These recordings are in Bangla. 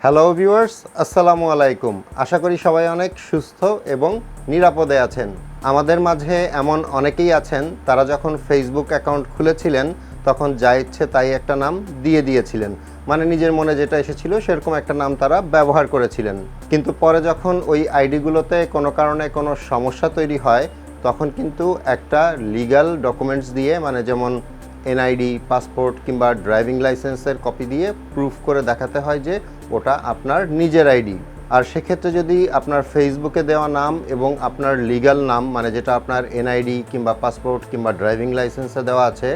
হ্যালো ভিউয়ার্স, আসসালামু আলাইকুম। আশা করি সবাই অনেক সুস্থ এবং নিরাপদে আছেন। আমাদের মাঝে এমন অনেকেই আছেন তারা যখন ফেসবুক অ্যাকাউন্ট খুলেছিলেন তখন যা ইচ্ছে তাই একটা নাম দিয়ে দিয়েছিলেন, মানে নিজের মনে যেটা এসেছিল সেরকম একটা নাম তারা ব্যবহার করেছিলেন। কিন্তু পরে যখন ওই আইডিগুলোতে কোনো কারণে কোনো সমস্যা তৈরি হয় তখন কিন্তু একটা লিগ্যাল ডকুমেন্টস দিয়ে, মানে যেমন এনআইডি, পাসপোর্ট কিংবা ড্রাইভিং লাইসেন্সের কপি দিয়ে প্রুফ করে দেখাতে হয় যে ওটা আপনার নিজের আইডি। আর সেক্ষেত্রে যদি আপনার ফেসবুকে দেওয়া নাম এবং আপনার লিগ্যাল নাম, মানে যেটা আপনার এনআইডি কিংবা পাসপোর্ট কিংবা ড্রাইভিং লাইসেন্সে দেওয়া আছে,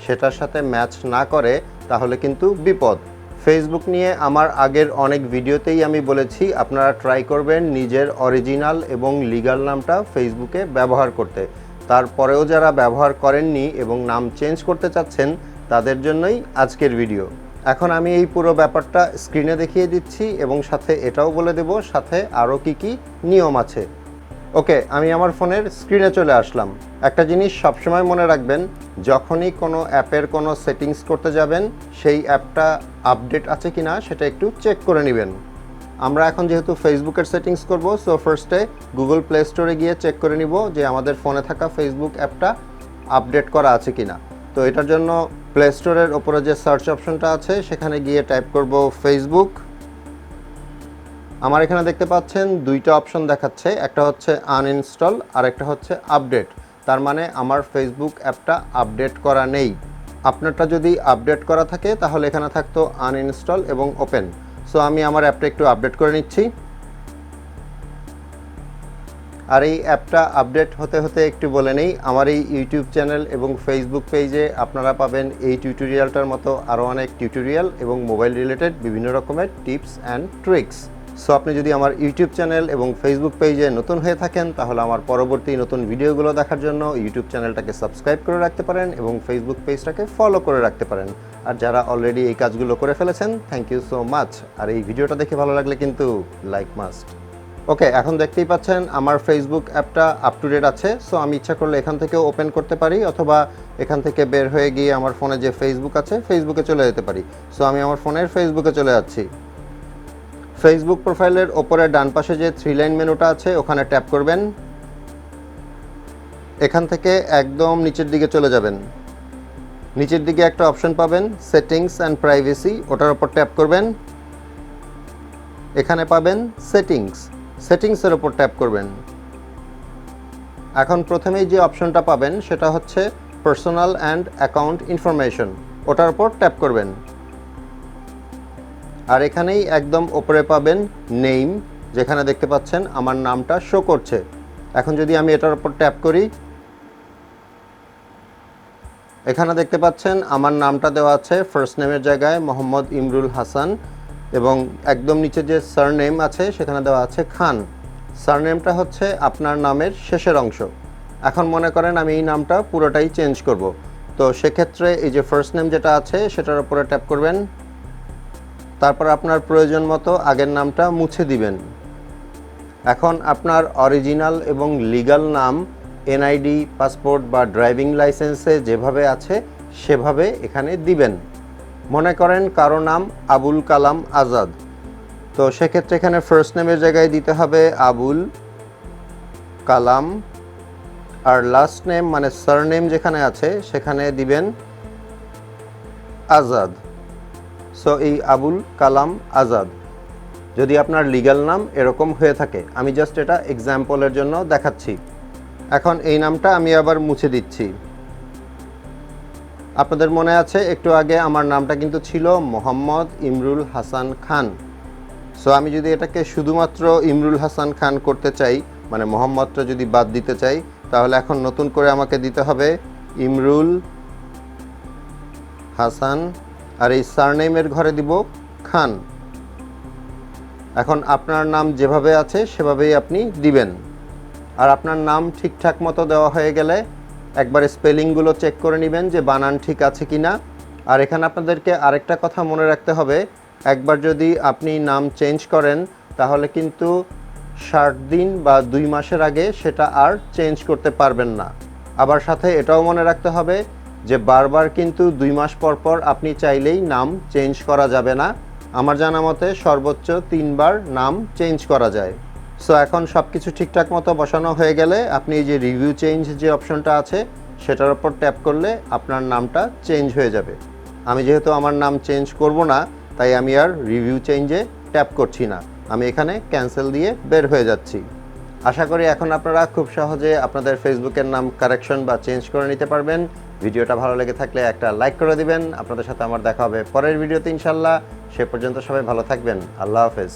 সেটার সাথে ম্যাচ না করে তাহলে কিন্তু বিপদ। ফেসবুক নিয়ে আমার আগের অনেক ভিডিওতেই আমি বলেছি আপনারা ট্রাই করবেন নিজের অরিজিনাল এবং লিগ্যাল নামটা ফেসবুকে ব্যবহার করতে। তারপরেও যারা ব্যবহার করেননি এবং নাম চেঞ্জ করতে চাচ্ছেন তাদের জন্যই আজকের ভিডিও। এখন আমি এই পুরো ব্যাপারটা স্ক্রিনে দেখিয়ে দিচ্ছি এবং সাথে এটাও বলে দেব সাথে আরও কি নিয়ম আছে। ওকে, আমি আমার ফোনের স্ক্রিনে চলে আসলাম। একটা জিনিস সবসময় মনে রাখবেন, যখনই কোনো অ্যাপের কোনো সেটিংস করতে যাবেন সেই অ্যাপটা আপডেট আছে কি না সেটা একটু চেক করে নেবেন। আমরা এখন যেহেতু ফেসবুকের সেটিংস করব, সো ফার্স্টে গুগল প্লে স্টোরে গিয়ে চেক করে নিব যে আমাদের ফোনে থাকা ফেসবুক অ্যাপটা আপডেট করা আছে কি না। তো এটার জন্য প্লে স্টোরের ওপরে যে সার্চ অপশনটা আছে সেখানে গিয়ে টাইপ করব ফেসবুক। আমার এখানে দেখতে পাচ্ছেন দুইটা অপশন দেখাচ্ছে, একটা হচ্ছে আনইনস্টল আর একটা হচ্ছে আপডেট। তার মানে আমার ফেসবুক অ্যাপটা আপডেট করা নেই। আপনারটা যদি আপডেট করা থাকে তাহলে এখানে থাকতো আনইনস্টল এবং ওপেন। সো আমি আমার অ্যাপটা একটু আপডেট করে নিচ্ছি। আর এই অ্যাপটা আপডেট হতে হতে একটু বলে নেই, আমার এই ইউটিউব চ্যানেল এবং ফেসবুক পেজে আপনারা পাবেন এই টিউটোরিয়ালটার মতো আরও অনেক টিউটোরিয়াল এবং মোবাইল রিলেটেড বিভিন্ন রকমের টিপস অ্যান্ড ট্রিক্স। সো আপনি যদি আমার ইউটিউব চ্যানেল এবং ফেসবুক পেজে নতুন হয়ে থাকেন তাহলে আমার পরবর্তী নতুন ভিডিওগুলো দেখার জন্য ইউটিউব চ্যানেলটাকে সাবস্ক্রাইব করে রাখতে পারেন এবং ফেসবুক পেজটাকে ফলো করে রাখতে পারেন। আর যারা অলরেডি এই কাজগুলো করে ফেলেছেন, থ্যাংক ইউ সো মাচ। আর এই ভিডিওটা দেখে ভালো লাগলে কিন্তু লাইক মাস্ট। ওকে, এখন দেখতেই পাচ্ছেন আমার ফেসবুক অ্যাপটা আপ টু ডেট আছে। সো আমি ইচ্ছা করলে এখান থেকেও ওপেন করতে পারি অথবা এখান থেকে বের হয়ে গিয়ে আমার ফোনে যে ফেসবুক আছে ফেসবুকে চলে যেতে পারি। সো আমি আমার ফোনের ফেসবুকে চলে যাচ্ছি। ফেসবুক প্রোফাইলের ওপরে ডান পাশে যে 3 লাইন মেনুটা আছে ওখানে ট্যাপ করবেন। এখান থেকে একদম নিচের দিকে চলে যাবেন। নিচের দিকে একটা অপশন পাবেন সেটিংস অ্যান্ড প্রাইভেসি, ওটার উপর ট্যাপ করবেন। এখানে পাবেন সেটিংসের ওপর ট্যাপ করবেন। এখন প্রথমেই যে অপশনটা পাবেন সেটা হচ্ছে পার্সোনাল অ্যান্ড অ্যাকাউন্ট ইনফরমেশন, ওটার উপর ট্যাপ করবেন। আর এখানেই একদম ওপরে পাবেন নেম, যেখানে দেখতে পাচ্ছেন আমার নামটা শো করছে। এখন যদি আমি এটার উপর ট্যাপ করি, এখানে দেখতে পাচ্ছেন আমার নামটা দেওয়া আছে ফার্স্ট নেমের জায়গায় মোহাম্মদ ইমরুল হাসান এবং একদম নিচে যে সারনেম আছে সেখানে দেওয়া আছে খান। সারনেমটা হচ্ছে আপনার নামের শেষের অংশ। এখন মনে করেন আমি এই নামটা পুরোটাই চেঞ্জ করব, তো সেক্ষেত্রে এই যে ফার্স্ট নেম যেটা আছে সেটার উপরে ট্যাপ করবেন। তারপর আপনার প্রয়োজন মতো আগের নামটা মুছে দিবেন। এখন আপনার অরিজিনাল এবং লিগ্যাল নাম এনআইডি, পাসপোর্ট বা ড্রাইভিং লাইসেন্সে যেভাবে আছে সেভাবে এখানে দিবেন। মনে করেন কারো নাম আবুল কালাম আজাদ, তো সেক্ষেত্রে এখানে ফার্স্ট নেমের জায়গায় দিতে হবে আবুল কালাম, আর লাস্ট নেম মানে সারনেম যেখানে আছে সেখানে দিবেন আজাদ। সো এই আবুল কালাম আজাদ যদি আপনার লিগ্যাল নাম এরকম হয়ে থাকে, আমি জাস্ট এটা এক্সাম্পলের জন্য দেখাচ্ছি। এখন এই নামটা আমি আবার মুছে দিচ্ছি। আপনাদের মনে আছে একটু আগে আমার নামটা কিন্তু ছিল মোহাম্মদ ইমরুল হাসান খান। সো আমি যদি এটাকে শুধুমাত্র ইমরুল হাসান খান করতে চাই, মানে মোহাম্মদটা যদি বাদ দিতে চাই, তাহলে এখন নতুন করে আমাকে দিতে হবে ইমরুল হাসান, আর এই সারনেমের ঘরে দিব খান। এখন আপনার নাম যেভাবে আছে সেভাবেই আপনি দিবেন। আর আপনার নাম ঠিকঠাক মতো দেওয়া হয়ে গেলে একবার স্পেলিংগুলো চেক করে নেবেন যে বানান ঠিক আছে কি না। আর এখানে আপনাদেরকে আরেকটা কথা মনে রাখতে হবে, একবার যদি আপনি নাম চেঞ্জ করেন তাহলে কিন্তু 60 দিন বা 2 মাসের আগে সেটা আর চেঞ্জ করতে পারবেন না। আবার সাথে এটাও মনে রাখতে হবে যে বারবার কিন্তু 2 মাস পর পর আপনি চাইলেই নাম চেঞ্জ করা যাবে না। আমার জানা মতে সর্বোচ্চ 3 বার নাম চেঞ্জ করা যায়। সো এখন সব কিছু ঠিকঠাক মতো বসানো হয়ে গেলে আপনি এই যে রিভিউ চেঞ্জ যে অপশনটা আছে সেটার উপর ট্যাপ করলে আপনার নামটা চেঞ্জ হয়ে যাবে। আমি যেহেতু আমার নাম চেঞ্জ করব না, তাই আমি আর রিভিউ চেঞ্জে ট্যাপ করছি না, আমি এখানে ক্যান্সেল দিয়ে বের হয়ে যাচ্ছি। আশা করি এখন আপনারা খুব সহজে আপনাদের ফেসবুকের নাম কারেকশন বা চেঞ্জ করে নিতে পারবেন। ভিডিওটা ভালো লেগে থাকলে একটা লাইক করে দিবেন। আপনাদের সাথে আমার দেখা হবে পরের ভিডিওতে ইনশাল্লাহ। সে পর্যন্ত সবাই ভালো থাকবেন। আল্লাহ হাফেজ।